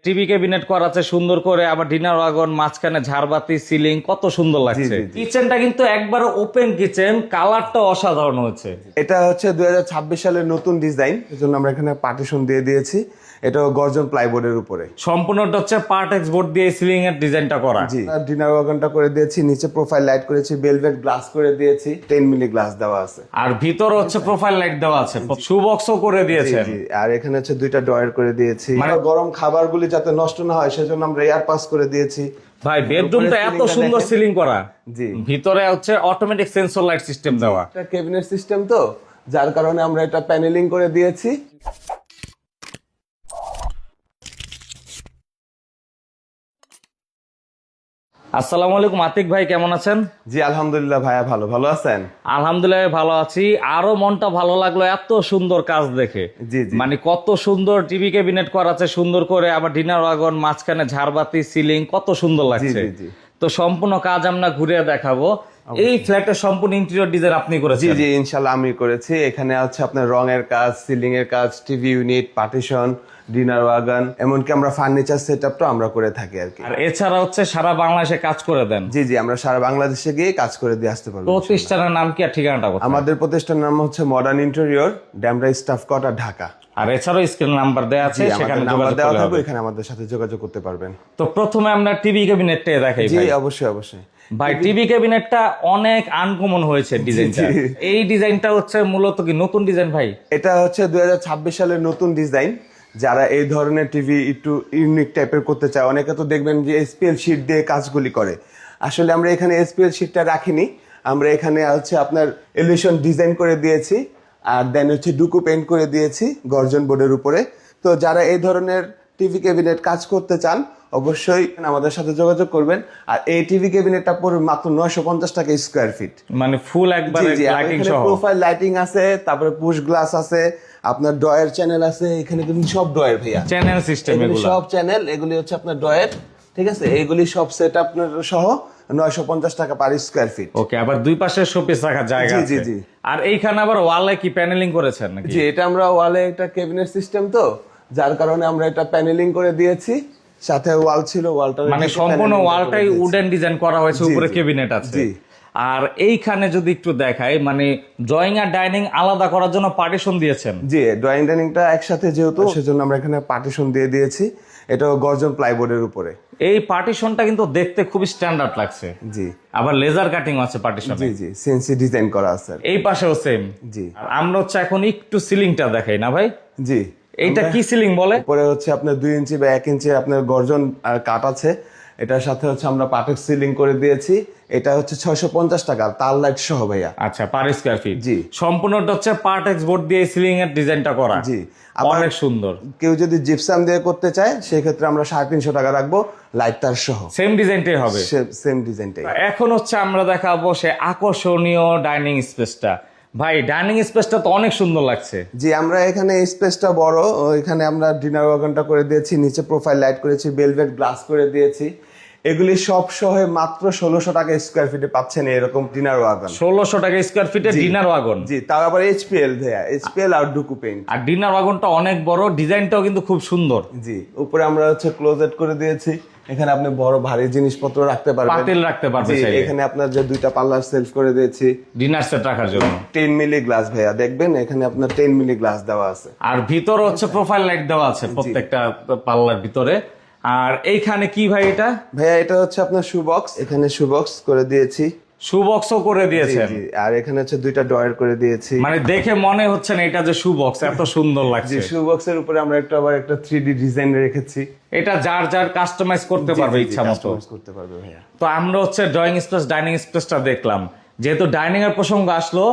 TV cabinet করা আছে সুন্দর করে, আবার ডিনার ওয়াগন, মাঝখানে ঝাড়বাতি, সিলিং, কত সুন্দর লাগছে। কিচেনটা কিন্তু একবারে ওপেন কিচেন, কালারটা অসাধারণ হয়েছে। এটা হচ্ছে 2026 সালের নতুন ডিজাইন, এজন্য আমরা এখানে পার্টিশন দিয়ে দিয়েছি। এটা গর্জন প্লাইবোর্ডের উপরে সম্পূর্ণটা হচ্ছে পার্টেক্স বোর্ড দিয়ে সিলিং এর ডিজাইনটা করা। জি, ডিনার ওয়াগনটা করে দিয়েছি, নিচে প্রোফাইল লাইট করেছি, ভেলভেট গ্লাস করে দিয়েছি, 10 মিলি গ্লাস দেওয়া আছে। আর ভিতরে হচ্ছে প্রোফাইল লাইট দেওয়া আছে, শু বক্সও করে দিয়েছেন। জি, আর এখানে হচ্ছে দুইটা ড্রয়ার করে দিয়েছি, মানে গরম খাবারগুলি যাতে নষ্ট না হয় সেজন্য আমরা এয়ার পাস করে দিয়েছি। ভাই বেডরুমটা এত সুন্দর সিলিং করা, জি, ভিতরে হচ্ছে অটোমেটিক সেন্সর লাইট সিস্টেম দেওয়া। এটা ক্যাবিনেট সিস্টেম তো, যার কারণে আমরা এটা প্যানেলিং করে দিয়েছি। আসসালামু আলাইকুম আতিক ভাই, কেমন আছেন? জি আলহামদুলিল্লাহ ভাইয়া, ভালো আছেন? আলহামদুলিল্লাহ ভালো আছি। আরো মনটা ভালো লাগলো এত সুন্দর কাজ দেখে। জি জি, মানে কত সুন্দর টিভি ক্যাবিনেট করা আছে সুন্দর করে, আবার ডিনার ওয়াগন, মাঝখানে ঝাড়বাতি, সিলিং, কত সুন্দর লাগছে। জি জি, তো সম্পূর্ণ কাজ আমরা ঘুরে দেখাবো। এই ফ্ল্যাটের সম্পূর্ণ ইন্টেরিয়র ডিজাইন আপনি জি করেছেন? জি ইনশাল্লাহ আমি করেছি। এখানে আছে আপনার রঙের কাজ, সিলিং এর কাজ, TV unit, partition, dinner wagon, এমনকি আমরা ফার্নিচার সেটআপটা আমরা করে থাকি আর কি। আর এছাড়া হচ্ছে সারা বাংলাদেশে কাজ করে দেন? জি জি, আমরা সারা বাংলাদেশে গিয়ে কাজ করে দিয়ে আসতে পারবো। প্রতিষ্ঠানের নাম কি আর ঠিকানাটা কোথায়? আমাদের প্রতিষ্ঠানের নাম হচ্ছে modern interior, Demra staff quarter, Dhaka. আর এছাড়াও স্ক্রিন নাম্বার দেওয়া আছে, জি, সেখানে আমাদের নাম্বার যোগাযোগ দেওয়া করলে থাকবে, হবে। এখানে আমাদের সাথে যোগাযোগ করতে পারবেন। তো প্রথমে আমরা টিভি ক্যাবিনেটটা দেখাই জি ভাই। অবশ্যই। ভাই টিভি ক্যাবিনেটটা অনেক আনকমন হয়েছে ডিজাইনটা। জি। এই ডিজাইনটা হচ্ছে মূলত কি নতুন ডিজাইন ভাই? এটা হচ্ছে 2026 সালের নতুন ডিজাইন। যারা এই ধরনের টিভি একটু ইউনিক টাইপের করতে চায়, অনেকে তো দেখবেন যে এসপিএল শিট দিয়ে কাজগুলি করে। আসলে আমরা এখানে এসপিএল শিটটা রাখিনি, আমরা এখানে হচ্ছে আপনার এলিভেশন ডিজাইন করে দিয়েছি, আর দেন হচ্ছে ডুকু পেইন্ট করে দিয়েছি গর্জন বোর্ডের উপরে। তো যারা এই ধরনের টিভি ক্যাবিনেট কাজ করতে চান অবশ্যই আমাদের সাথে যোগাযোগ করবেন। আর এই টিভি ক্যাবিনেটটা পড়বে মাত্র 950 টাকা স্কোয়ার ফিট। মানে ফুল একবারে লাইটিং সহ। প্রোফাইল লাইটিং আছে, তারপরে পুশ গ্লাস আছে, আপনার ড্রয়ার চ্যানেল আছে। এখানে কিন্তু সব ড্রয়ার ভাইয়া, চ্যানেল সিস্টেম এগুলি এগুলো সব চ্যানেল, এগুলি হচ্ছে আপনার ড্রয়ার, ঠিক আছে? এগুলি সব সেট আপনার সহ 950 টাকা পার স্কোয়ার ফিট। ওকে, আবার দুই পাশে শোপিস রাখার জায়গা জি, আছে। জি, জি। আর এইখানে আবার ওয়ালে কি প্যানেলিং করেছেন নাকি? জি, এটা আমরা ওয়ালে একটা ক্যাবিনেট সিস্টেম তো, যার কারণে আমরা এটা প্যানেলিং করে দিয়েছি। সাথে ওয়াল ছিল, ওয়ালটা মানে সম্পূর্ণ ওয়ালটাই উডেন ডিজাইন করা হয়েছে, উপরে ক্যাবিনেট আছে। জি। আর এইখানে যদি একটু দেখাই, মানে ড্রয়িং আর ডাইনিং আলাদা করার জন্য পার্টিশন দিয়েছেন? জি, ড্রয়িং ডাইনিংটা একসাথে যেহেতু, সেজন্য আমরা এখানে পার্টিশন দিয়ে দিয়েছি। এটা গর্জন প্লাইবোর্ডের উপরে। এই পার্টিশনটা কিন্তু দেখতে খুবই স্ট্যান্ডার্ড লাগছে। জি আবার লেজার কাটিং আছে পার্টিশনে। জি জি, সিএনসি ডিজাইন করা আছে। এই পাশেও সেম। জি। আর আমরা হচ্ছে এখন একটু সিলিংটা দেখাই না ভাই? জি, এইটা কি সিলিং বলে? উপরে হচ্ছে আপনার 2 ইঞ্চি বা 1 ইঞ্চি আপনার গর্জন আর কাট আছে। এটার সাথে হচ্ছে আমরা পাটেক্স সিলিং করে দিয়েছি। এটা হচ্ছে 650 টাকা তার লাইট সহ ভাইয়া। আচ্ছা, পার স্কয়ার ফিট। জি। সম্পূর্ণটা হচ্ছে পার্টেক্স বোর্ড দিয়ে সিলিং এর ডিজাইনটা করা। জি, অনেক সুন্দর। কেউ যদি জিপসাম দিয়ে করতে চায় সেক্ষেত্রে আমরা 350 টাকা রাখবো লাইট তার সহ। সেম ডিজাইনটাই হবে? সেম ডিজাইনটাই। এখন হচ্ছে আমরা দেখাবো সে আকর্ষণীয় ডাইনিং স্পেসটা। ভাই ডাইনিং স্পেসটা তো অনেক সুন্দর লাগছে। জি, আমরা এখানে স্পেসটা বড়, এখানে আমরা ডিনার ওয়াগনটা করে দিয়েছি, নিচে প্রোফাইল লাইট করেছি, ভেলভেট গ্লাস করে দিয়েছি। এগুলি সব সহ মাত্র 1600 টাকা স্কোয়ার ফিটে পাচ্ছেন এরকম ডিনার ওয়াগন। 1600 টাকা স্কয়ার ফিটে ডিনার ওয়াগন? জি, তাও আবার এইচপিএল ভাইয়া, এইচপিএল আর ডুকু পেইন্ট। আর ডিনার ওয়াগনটা অনেক বড়, ডিজাইনটাও কিন্তু খুব সুন্দর। জি, উপরে আমরা হচ্ছে ক্লোজেট করে দিয়েছি। এখানে আপনি বড় ভারী জিনিসপত্র রাখতে পারবেন, পাতিল রাখতে পারবে জি, চাইলে। এখানে আপনার যে দুইটা পাল্লার সেলফ করে দিয়েছি ডিনার সেট রাখার জন্য। 10 মিলি গ্লাস ভাইয়া, দেখবেন এখানে আপনার 10 মিলি গ্লাস দেওয়া আছে। আর ভিতরে হচ্ছে প্রোফাইল লাইট দেওয়া আছে প্রত্যেকটা পাল্লার ভিতরে। আর এইখানে কি ভাই এটা? ভাইয়া এটা হচ্ছে আপনার শু বক্স, এখানে শু বক্স করে দিয়েছি। শু বক্সও করে দিয়েছেন? জি, আর এখানে হচ্ছে দুইটা ড্রয়ার করে দিয়েছি। মানে দেখে মনে হচ্ছে না এটা যে শু বক্স, এত সুন্দর জি, লাগছে। শু বক্সের উপরে আমরা একটু আবার একটা 3D ডিজাইন রেখেছি। এটা যার যার কাস্টমাইজ করতে পারবে ইচ্ছা মতো। কাস্টমাইজ করতে পারবে ভাইয়া। তো আমরা হচ্ছে ড্রয়িং স্পেস, ডাইনিং স্পেসটা দেখলাম। যেহেতু ডাইনিং এর প্রসঙ্গ আসলো,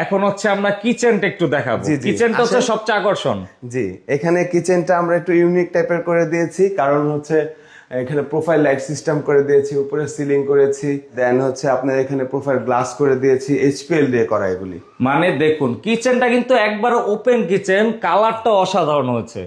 এখন হচ্ছে আমরা কিচেনটা একটু দেখাবো। জি, জি। কিচেনটা হচ্ছে সবচেয়ে আকর্ষণ। জি, এখানে কিচেনটা আমরা একটু ইউনিক টাইপের করে দিয়েছি, কারণ হচ্ছে এখানে প্রোফাইল লাইট সিস্টেম করে দিয়েছি, উপরে সিলিং করেছি, দেন হচ্ছে আপনার এখানে প্রোফাইল গ্লাস করে দিয়েছি, এইচপিএল দিয়ে করা এগুলি। মানে দেখুন কিচেনটা কিন্তু একবারে ওপেন কিচেন, কালারটা অসাধারণ হয়েছে।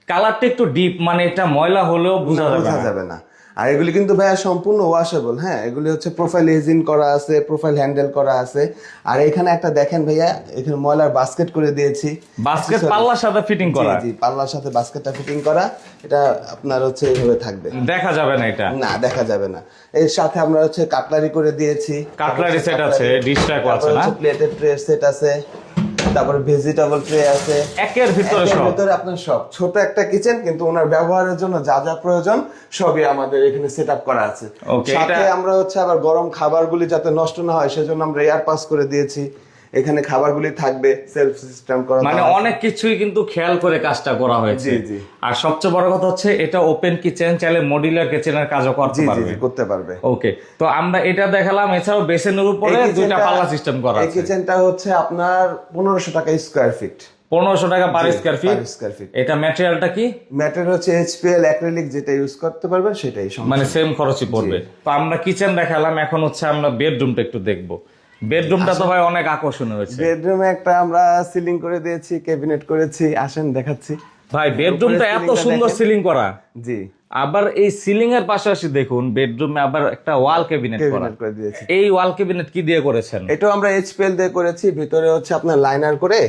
কালারটা একটু ডিপ, মানে এটা ময়লা হলেও বোঝা বোঝা যাবে না। যাবে না। আর এগুলি কিন্তু ভাইয়া সম্পূর্ণ ওয়াশেবল। হ্যাঁ, এগুলি হচ্ছে প্রোফাইল এজিন করা আছে, প্রোফাইল হ্যান্ডেল করা আছে। আর এখানে একটা দেখেন ভাইয়া, এখানে ময়লার বাস্কেট করে দিয়েছি। বাস্কেট পাল্লার সাথে ফিটিং করা? জি, পাল্লার সাথে বাস্কেটটা ফিটিং করা। এটা আপনার হচ্ছে এইভাবে থাকবে, দেখা যাবে না এটা? না, দেখা যাবে না। এর সাথে আমরা হচ্ছে কাটলারি করে দিয়েছি। কাটলারি সেট আছে, ডিশ ট্র্যাক আছে না? প্লেটের ট্রে সেট আছে, তারপরে ভেজিটেবল ট্রে আছে। একের ভিতরে সব? ভিতরে আপনার সব। ছোট একটা কিচেন, কিন্তু ওনার ব্যবহারের জন্য যা যা প্রয়োজন সবই আমাদের এখানে সেটআপ করা আছে। সাথে আমরা হচ্ছে আবার গরম খাবারগুলি যাতে নষ্ট না হয় সেজন্য আমরা এয়ার পাস করে দিয়েছি। এখানে খাবারগুলি থাকবে সেলফ সিস্টেম করা, মানে অনেক কিছুই কিন্তু খেয়াল করে কাজটা করা হয়েছে। জি জি। আর সবচেয়ে বড় কথা হচ্ছে এটা ওপেন কিচেন, চাইলে মডিউলার কিচেনের কাজও করতে পারবে। জি, করতে পারবে। ওকে, তো আমরা এটা দেখালাম। এছাড়াও বেসিনের উপরে দুইটা পাল্লা সিস্টেম করা আছে। এই কিচেনটা হচ্ছে আপনার 1500 টাকা স্কয়ার ফিট। 1500 টাকা পার স্কয়ার ফিট। ফিট। এটা ম্যাটেরিয়ালটা কি? ম্যাটেরিয়াল হচ্ছে এইচপিএল অ্যাক্রিলিক, যেটা ইউজ করতে পারবেন সেটাই, মানে সেম খরচই পড়বে। তো আমরা কিচেন দেখালাম, এখন হচ্ছে আমরা বেডরুমটা একটু দেখবো। বেডরুমটা তো ভাই অনেক আকর্ষণীয় হয়েছে। বেডরুমে একটা আমরা সিলিং করে দিয়েছি, ক্যাবিনেট করেছি, আসেন দেখাচ্ছি। ভাই বেডরুমটা এত সুন্দর সিলিং করা। জি। আবার এই সিলিং এর পাশাপাশি দেখুন বেডরুমে আবার একটা ওয়াল ক্যাবিনেট করা। করে দিয়েছি। এই ওয়াল ক্যাবিনেট কি দিয়ে করেছেন? এটাও আমরা এইচপিএল দিয়ে করেছি। ভিতরে হচ্ছে আপনার লাইনার করে,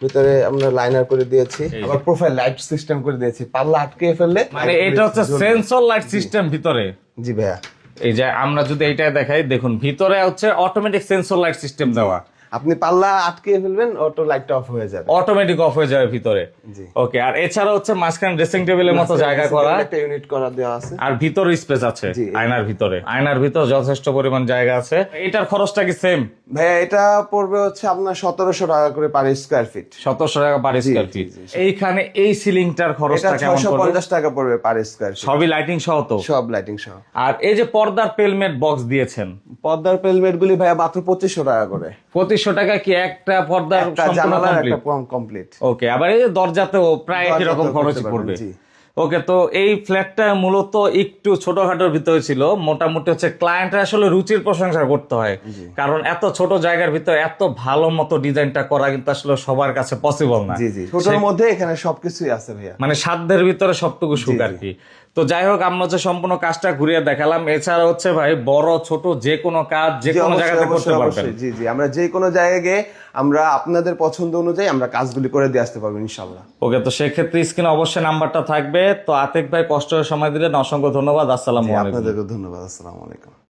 ভিতরে আমরা লাইনার করে দিয়েছি। আবার প্রোফাইল লাইট সিস্টেম করে দিয়েছি, পাল্লা আটকে ফেললে মানে এটা হচ্ছে সেন্সর লাইট সিস্টেম ভিতরে। জি ভাইয়া। এই যে আমরা যদি এইটা দেখাই, দেখুন ভিতরে হচ্ছে অটোমেটিক সেন্সর লাইট সিস্টেম দেওয়া। আপনি পাল্লা আটকে ফেলবেন, অটো লাইটটা অফ হয়ে যাবে, অটোমেটিক অফ হয়ে যাবে ভিতরে। জি। ওকে, আর এছাড়া হচ্ছে মাঝখানে ড্রেসিং টেবিলের মতো জায়গা করা, একটা ইউনিট করা দেওয়া আছে। আর ভিতরে স্পেস আছে। আয়নার ভিতরে, আয়নার ভিতর যথেষ্ট পরিমাণ জায়গা আছে। এটার খরচটা কি সেম? ভাইয়া এটা পড়বে হচ্ছে আপনার 1700 টাকা করে পার স্কয়ার ফিট। 1700 টাকা পার স্কয়ার ফিট। এইখানে এই সিলিংটার খরচটা কেমন পড়বে? 650 টাকা পড়বে পার স্কয়ার ফিট। সবই লাইটিং সহ তো? সব লাইটিং সহ। আর এই যে পর্দার পেলমেট বক্স দিয়েছেন, পর্দার পেলমেট গুলি ভাইয়া মাত্র 2500 টাকা করে। 2500 টাকা কি একটা পর্দার জানালার একটা কমপ্লিট? ওকে, আবার এই দরজাতেও প্রায় একই রকম খরচ পড়বে। ওকে, তো এই ফ্ল্যাটটা মূলত একটু ছোটখাটোর ভিতরে ছিল। মোটামুটি হচ্ছে ক্লায়েন্টের আসলে রুচির প্রশংসা করতে হয়, কারণ এত ছোট জায়গার ভিতরে এত ভালো মতো ডিজাইনটা করা কিন্তু আসলে সবার কাছে পসিবল না। জি জি, ছোটর মধ্যে এখানে সবকিছুই আছে ভাইয়া, মানে সাধ্যের ভিতরে সবটুকু সুখ আর কি। তো যাই হোক, আমরা হচ্ছে সম্পূর্ণ কাজটা ঘুরিয়ে দেখালাম। এছাড়া হচ্ছে ভাই বড় ছোট যে কোনো কাজ যে কোনো জায়গাতে করতে পারবেন। জি জি, আমরা যে কোনো জায়গায় গিয়ে আমরা আপনাদের পছন্দ অনুযায়ী আমরা কাজগুলি করে দিয়ে আসতে পারবো ইনশাআল্লাহ। ওকে, তো সেক্ষেত্রে স্ক্রিনে অবশ্যই নাম্বারটা থাকবে। তো আতিক ভাই কষ্ট সময় দিলেন, অসংখ্য ধন্যবাদ। আসসালামু আলাইকুম। আপনাদেরকে ধন্যবাদ। আসসালামু আলাইকুম।